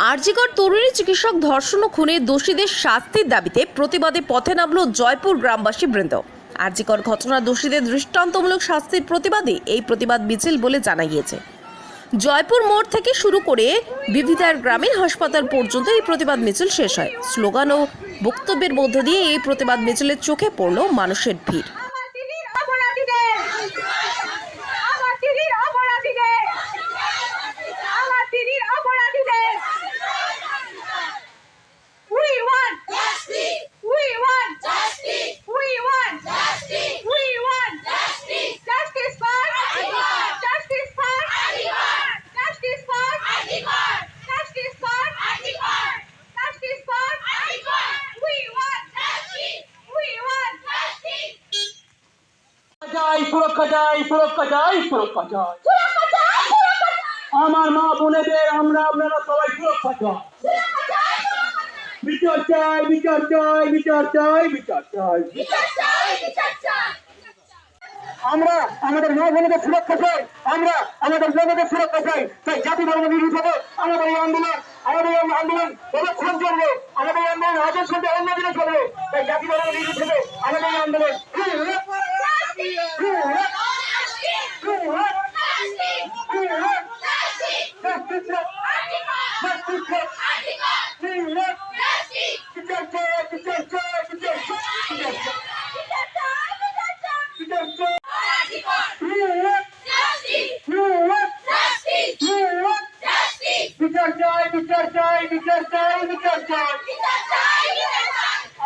আরজিকর তরুণী চিকিৎসক ধর্ষণ ও খুনের দোষীদের শাস্তির দাবিতে প্রতিবাদে পথে নামল জয়পুর গ্রামবাসী বৃন্দ। আরজিকর ঘটনার দোষীদের দৃষ্টান্তমূলক শাস্তির প্রতিবাদে এই প্রতিবাদ মিছিল বলে জানা গিয়েছে। জয়পুর মোড় থেকে শুরু করে বিভিদার গ্রামীণ হাসপাতাল পর্যন্ত এই প্রতিবাদ মিছিল শেষ হয়। স্লোগান ও বক্তব্যের মধ্য দিয়ে এই প্রতিবাদ মিছিলের চোখে পড়ল মানুষের ভিড়। সুরক্ষা চাই, সুরক্ষা চাই, সুরক্ষা চাই। আমার মা বোনেদের আমরা আপনারা সবাই সুরক্ষা চাই। বিচার চাই, বিচার চাই, বিচার চাই, বিচার চাই। আমরা আমাদের মা বোনেদের সুরক্ষা চাই, আমরা আমাদের বোনেদের সুরক্ষা চাই। তাই জাতি ধর্ম নির্বিশেষে আমাদের এই আন্দোলন প্রদর্শন চলবে, আমাদের এই আন্দোলন আজের সাথে অন্য দিনে চলবে। তাই জাতি ধর্ম নির্বিশেষে আমাদের এই আন্দোলন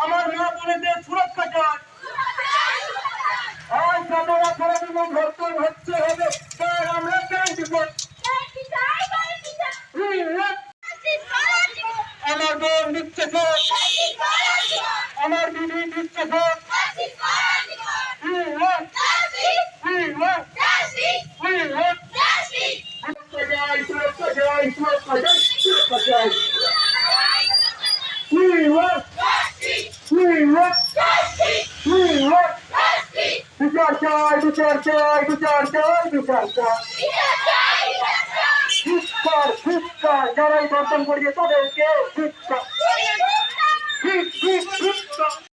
আমার মা বোনেদের সুরক্ষা চাই। আর যতটা ধর্ষণ হচ্ছে হবে তার আমরা চাই দিব। আমার বোন দিচ্ছে ভোট, আমার দিদি দিচ্ছে ভোট। সুরক্ষা চাই, সুরক্ষা চাই, সুরক্ষা চাই। বিচার চাই, বিচার চাই, বিচার চাই, বিচার চাই। শিক্ষার শিক্ষার যারাই দর্শন করিয়ে তাদেরকে শিক্ষা।